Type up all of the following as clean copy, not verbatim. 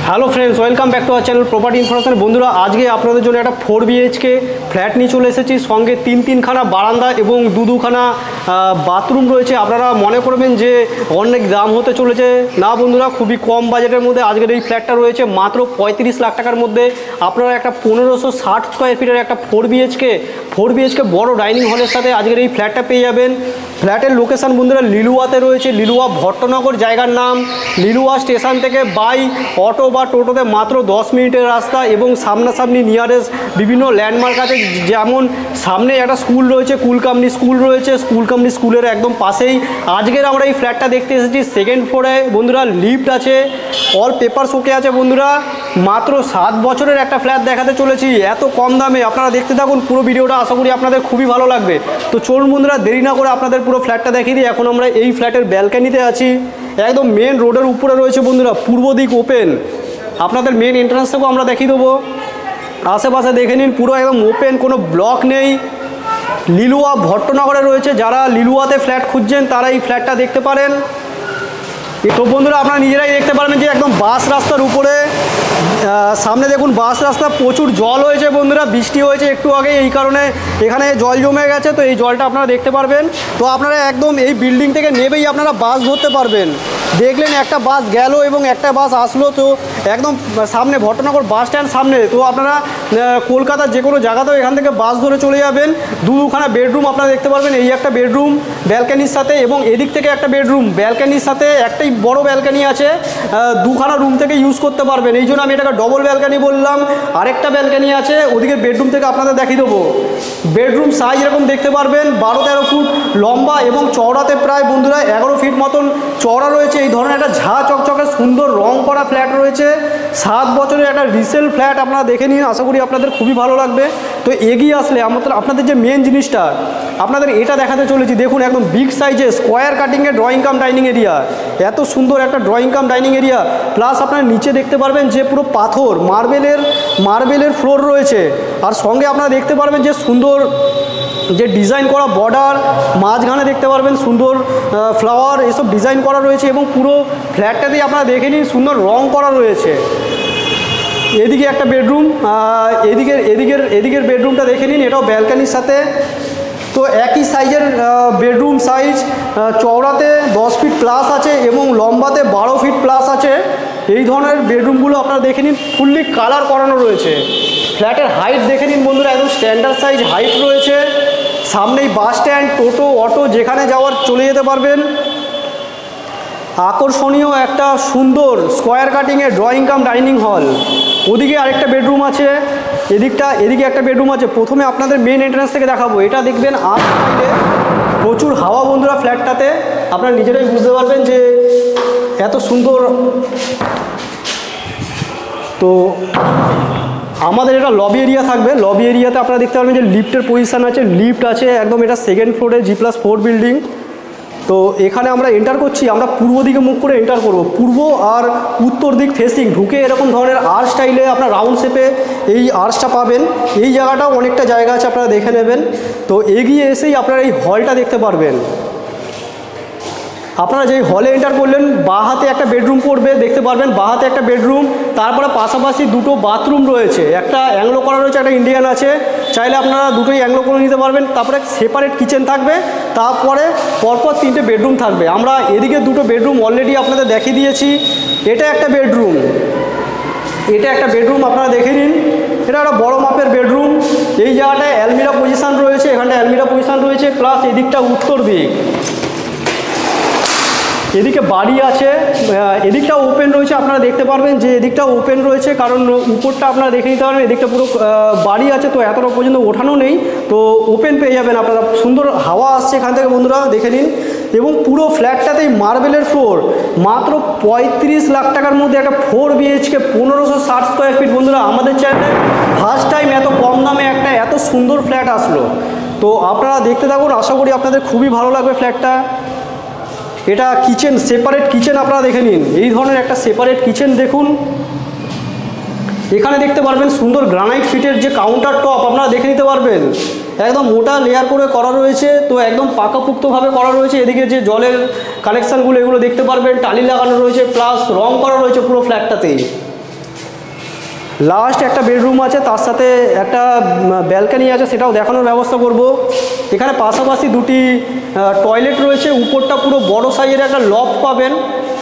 Hello friends, welcome back to our channel property information. বন্ধুরা, আজকে আপনাদের জন্য একটা 4 BHK ফ্ল্যাট নিয়ে চলে এসেছি। সঙ্গে তিনখানা বারান্দা এবং দুখানা বাথরুম রয়েছে। আপনারা মনে করবেন যে অনেক দাম হতে চলেছে, না বন্ধুরা, খুবই কম বাজেটের মধ্যে আজকের এই ফ্ল্যাটটা রয়েছে মাত্র 35 লাখ টাকার মধ্যে। আপনারা একটা 1560 স্কোয়ার ফিটের একটা 4 BHK বড় ডাইনিং হলের সাথে আজকের এই ফ্ল্যাটটা পেয়ে যাবেন। ফ্ল্যাটের লোকেশান বন্ধুরা লিলুয়াতে রয়েছে। লিলুয়া ভট্টনগর জায়গার নাম। লিলুয়া স্টেশন থেকে বাই অটো বা টোটোতে মাত্র 10 মিনিটের রাস্তা এবং সামনাসামনি নিয়ারেস্ট বিভিন্ন ল্যান্ডমার্ক আছে। যেমন সামনে একটা স্কুল রয়েছে, কুলকামনি স্কুল রয়েছে। কুলকামনি স্কুলের একদম পাশেই আজকের আমরা এই ফ্ল্যাটটা দেখতে এসেছি। সেকেন্ড ফ্লোরে বন্ধুরা লিফট আছে, অল পেপারস ওকে আছে। বন্ধুরা, মাত্র 7 বছরের একটা ফ্ল্যাট দেখাতে চলেছি এত কম দামে। আপনারা দেখতে থাকুন পুরো ভিডিওটা, আশা করি আপনাদের খুবই ভালো লাগবে। তো চলুন বন্ধুরা, দেরি না করে আপনাদের পুরো ফ্ল্যাটটা দেখিয়ে দিই। এখন আমরা এই ফ্ল্যাটের ব্যালকানিতে আছি, একদম মেন রোডের উপরে রয়েছে বন্ধুরা, পূর্ব দিক ওপেন। আপনাদের মেন এন্ট্রান্সটাকেও আমরা দেখিয়ে দেবো। আশেপাশে দেখে নিন, পুরো একদম ওপেন, কোনো ব্লক নেই। লিলুয়া ভট্টনগরে রয়েছে। যারা লিলুয়াতে ফ্ল্যাট খুঁজছেন তারা এই ফ্ল্যাটটা দেখতে পারেন। তো বন্ধুরা, আপনারা নিজেরাই দেখতে পারবেন যে একদম বাস রাস্তার উপরে। সামনে দেখুন বাস রাস্তা, প্রচুর জল হয়েছে বন্ধুরা, বৃষ্টি হয়েছে একটু আগে, এই কারণে এখানে জল জমে গেছে। তো এই জলটা আপনারা দেখতে পারবেন। তো আপনারা একদম এই বিল্ডিং থেকে নেবেই আপনারা বাস ধরতে পারবেন। দেখলেন একটা বাস গেল এবং একটা বাস আসলো, তো একদম সামনে ভট্টনগর বাস স্ট্যান্ড সামনে। তো আপনারা কলকাতার যে কোনো জায়গাতেও এখান থেকে বাস ধরে চলে যাবেন। দুখানা বেডরুম আপনারা দেখতে পারবেন। এই একটা বেডরুম ব্যালকানির সাথে, এবং এদিক থেকে একটা বেডরুম ব্যালকানির সাথে। একটাই বড় ব্যালকানি আছে, দুখানা রুম থেকে ইউজ করতে পারবেন। এই জন্য আমি এটাকে ডবল ব্যালকানি বললাম। আরেকটা ব্যালকানি আছে ওদিকে বেডরুম থেকে আপনাদের দেখিয়ে দেবো। বেডরুম সাইজ এরকম দেখতে পারবেন, 12-13 ফুট লম্বা এবং চওড়াতে প্রায় বন্ধুরা 11 ফিট মতন চওড়া রয়েছে। এই ধরনের একটা ঝাঁ চকচকে সুন্দর রং করা ফ্ল্যাট রয়েছে। 7 বছরের একটা রিসেল ফ্ল্যাট আপনারা দেখে নিন, আশা করি আপনাদের খুবই ভালো লাগবে। তো এগিয়ে আসলে আপনাদের যে মেন জিনিসটা আপনাদের এটা দেখাতে চলেছি। দেখুন একদম বিগ সাইজে স্কোয়ার কাটিংয়ের ড্রয়িং কাম ডাইনিং এরিয়া। এত সুন্দর একটা drawing cum dining area, plus আপনারা নিচে দেখতে পারবেন যে পুরো পাথর মার্বেলের ফ্লোর রয়েছে। আর সঙ্গে আপনারা দেখতে পারবেন যে সুন্দর যে ডিজাইন করা বর্ডার, মাঝখানে দেখতে পারবেন সুন্দর ফ্লাওয়ার, এসব ডিজাইন করা রয়েছে। এবং পুরো ফ্ল্যাটটাতেই আপনারা দেখে নিন সুন্দর রং করা রয়েছে। এদিকে একটা বেডরুম, এদিকের বেডরুমটা দেখে নিন, এটাও ব্যালকানির সাথে। তো একই সাইজের বেডরুম সাইজ, চওড়াতে 10 ফিট প্লাস আছে এবং লম্বাতে 12 ফিট প্লাস আছে। এই ধরনের বেডরুমগুলো আপনারা দেখে নিন, ফুললি কালার করানো রয়েছে। ফ্ল্যাটের হাইট দেখে নিন বন্ধুরা, একদম স্ট্যান্ডার্ড সাইজ হাইট রয়েছে। সামনেই বাস স্ট্যান্ড, টোটো, অটো যেখানে যাওয়ার চলে যেতে পারবেন। আকর্ষণীয় একটা সুন্দর স্কোয়ার কাটিংয়ের ড্রয়িং কাম ডাইনিং হল। ওদিকে আরেকটা বেডরুম আছে, এদিকে একটা বেডরুম আছে। প্রথমে আপনাদের মেন এন্ট্রান্স থেকে দেখাবো। এটা দেখবেন আউটসাইডে প্রচুর হাওয়া বন্ধুরা ফ্ল্যাটটাতে, আপনারা নিজেরাই বুঝতে পারবেন যে এত সুন্দর। তো আমাদের এটা লবি এরিয়া থাকবে। লবি এরিয়াতে আপনারা দেখতে পারবেন যে লিফটের পজিশান আছে, লিফট আছে একদম। এটা সেকেন্ড ফ্লোরে G+4 বিল্ডিং। তো এখানে আমরা এন্টার করছি, আমরা পূর্ব দিকে মুখ করে এন্টার করব। পূর্ব আর উত্তর দিক ফেসিং ঢুকে এরকম ধরনের আর্চ স্টাইলে আপনার রাউন্ড শেপে এই আর্চটা পাবেন। এই জায়গাটাও অনেকটা জায়গা আছে, আপনারা দেখে নেবেন। তো এগিয়ে এসেই আপনারা এই হলটা দেখতে পারবেন। আপনারা যেই হলে এন্টার করলেন, বাঁ হাতে একটা বেডরুম পড়বে, দেখতে পারবেন বাঁ হাতে একটা বেডরুম। তারপরে পাশাপাশি দুটো বাথরুম রয়েছে, একটা অ্যাংলো করা রয়েছে, একটা ইন্ডিয়ান আছে। চাইলে আপনারা দুটোই অ্যাংলো করে নিতে পারবেন। তারপরে সেপারেট কিচেন থাকবে, তারপরে পরপর 3টে বেডরুম থাকবে। আমরা এদিকে দুটো বেডরুম অলরেডি আপনাদের দেখিয়ে দিয়েছি। এটা একটা বেডরুম আপনারা দেখে নিন। এটা একটা বড় মাপের বেডরুম। এই জায়গাটায় অ্যালমিরা পজিশান রয়েছে, এখানটা অ্যালমিরা পজিশান রয়েছে, প্লাস এদিকটা উত্তর দিক। এদিকে বাড়ি আছে, এদিকটা ওপেন রয়েছে। আপনারা দেখতে পারবেন যে এদিকটা ওপেন রয়েছে, কারণ উপরটা আপনারা দেখে নিতে পারবেন। এদিকটা পুরো বাড়ি আছে, তো এতটা পর্যন্ত ওঠানো নেই, তো ওপেন পেয়ে যাবেন আপনারা। সুন্দর হাওয়া আসছে এখান থেকে বন্ধুরা, দেখে নিন। এবং পুরো ফ্ল্যাটটাতেই মার্বেলের ফ্লোর। মাত্র 35 লাখ টাকার মধ্যে একটা 4 BHK 1560 স্কোয়ার ফিট। বন্ধুরা, আমাদের চ্যানেলে ফার্স্ট টাইম এত কম দামে একটা এত সুন্দর ফ্ল্যাট আসলো। তো আপনারা দেখতে থাকুন, আশা করি আপনাদের খুবই ভালো লাগবে ফ্ল্যাটটা। এটা কিচেন, সেপারেট কিচেন আপনারা দেখে নিন। এই ধরনের একটা সেপারেট কিচেন দেখুন। এখানে দেখতে পারবেন সুন্দর গ্রানাইট ফিটের যে কাউন্টার টপ আপনারা দেখে নিতে পারবেন। একদম মোটা লেয়ার করে করা রয়েছে, তো একদম পাকাপুক্তভাবে করা রয়েছে। এদিকে যে জলের কানেকশানগুলো এগুলো দেখতে পারবেন, টালি লাগানো রয়েছে, প্লাস রং করা রয়েছে পুরো ফ্ল্যাটটাতেই। লাস্ট একটা বেডরুম আছে, তার সাথে একটা ব্যালকনি আছে, সেটাও দেখানোর ব্যবস্থা করব। এখানে পাশাপাশি দুটি টয়লেট রয়েছে, উপরটা পুরো বড় সাইজের একটা লফট পাবেন।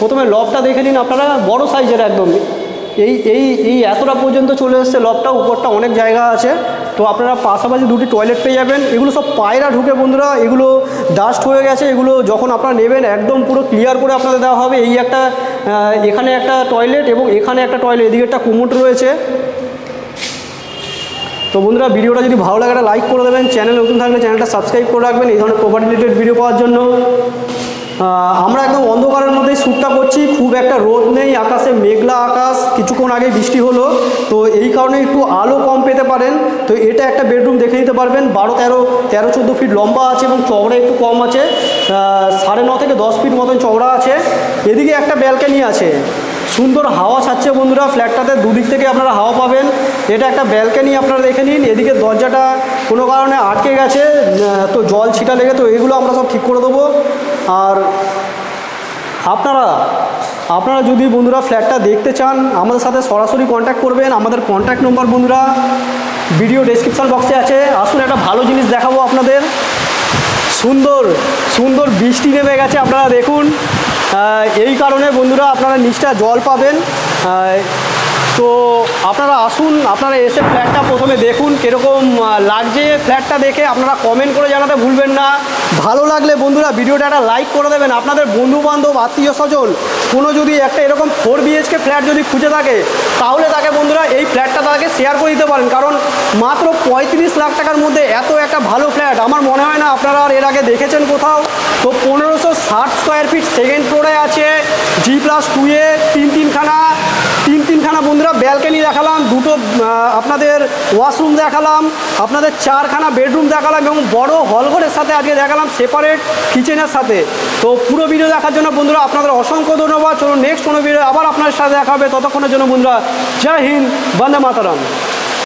প্রথমে লফটটা দেখে নিন আপনারা, বড় সাইজের একদম, এই এতটা পর্যন্ত চলে এসছে লফটটা, উপরটা অনেক জায়গা আছে। তো আপনারা পাশাপাশি দুটি টয়লেট পেয়ে যাবেন। এগুলো সব পায়রা ঢুকে বন্ধুরা, এগুলো ডাস্ট হয়ে গেছে, এগুলো যখন আপনারা নেবেন একদম পুরো ক্লিয়ার করে আপনাদের দেওয়া হবে। এই একটা এখানে একটা টয়লেট এবং এখানে একটা টয়লেট, এদিকে একটা কুমোট রয়েছে। তো বন্ধুরা ভিডিওটা যদি ভালো লাগে একটা লাইক করে দেবেন, চ্যানেল নতুন থাকলে চ্যানেলটা সাবস্ক্রাইব করে রাখবেন এই ধরনের প্রপার্টি রিলেটেড ভিডিও পাওয়ার জন্য। আমরা একদম অন্ধকারের মধ্যেই শ্যুটটা করছি, খুব একটা রোদ নেই, আকাশে মেঘলা আকাশ, কিছুক্ষণ আগে বৃষ্টি হলো, তো এই কারণে একটু আলো কম পেতে পারেন। তো এটা একটা বেডরুম দেখে নিতে পারবেন, 12-13-14 ফিট লম্বা আছে এবং চওড়া একটু কম আছে, 9.5 থেকে 10 ফিট মতন চওড়া আছে। এদিকে একটা ব্যালকনি আছে, সুন্দর হাওয়া ছাড়ছে বন্ধুরা ফ্ল্যাটটাতে, দুদিক থেকে আপনারা হাওয়া পাবেন। এটা একটা ব্যালকনি আপনারা দেখে নিন। এদিকে দরজাটা কোনো কারণে আটকে গেছে, তো জল ছিটা লেগে, তো এগুলো আমরা সব ঠিক করে দেবো। আর আপনারা যদি বন্ধুরা ফ্ল্যাটটা দেখতে চান আমাদের সাথে সরাসরি কন্ট্যাক্ট করবেন। আমাদের কন্ট্যাক্ট নম্বর বন্ধুরা ভিডিও ডেসক্রিপশন বক্সে আছে। আসুন একটা ভালো জিনিস দেখাবো আপনাদের। সুন্দর সুন্দর বৃষ্টি নেমে গেছে, আপনারা দেখুন। এই কারণে বন্ধুরা আপনারা নিচটা জল পাবেন। তো আপনারা আসুন, আপনারা এসে ফ্ল্যাটটা প্রথমে দেখুন কীরকম লাগছে। ফ্ল্যাটটা দেখে আপনারা কমেন্ট করে জানাতে ভুলবেন না। ভালো লাগলে বন্ধুরা ভিডিওটা একটা লাইক করে দেবেন। আপনাদের বন্ধুবান্ধব আত্মীয় স্বজন কোনো যদি একটা এরকম 4 BHK ফ্ল্যাট যদি খুঁজে থাকে, তাহলে তাকে বন্ধুরা এই ফ্ল্যাটটা তাকে শেয়ার করে দিতে পারেন। কারণ মাত্র 35 লাখ টাকার মধ্যে এত একটা ভালো ফ্ল্যাট আমার মনে হয় না আপনারা আর এর আগে দেখেছেন কোথাও। তো 1560 স্কোয়ার ফিট সেকেন্ড ফ্লোরে আছে, G+2-এ তিনখানা বন্ধুরা ব্যালকনি দেখালাম, দুটো আপনাদের ওয়াশরুম দেখালাম, আপনাদের 4খানা বেডরুম দেখালাম এবং বড় হলঘরের সাথে আজকে দেখালাম সেপারেট কিচেনের সাথে। তো পুরো ভিডিও দেখার জন্য বন্ধুরা আপনাদের অসংখ্য ধন্যবাদ। চলুন নেক্সট কোনো ভিডিও আবার আপনার সাথে দেখা হবে। ততক্ষণের জন্য বন্ধুরা জয় হিন্দ, বন্দে মাতরম।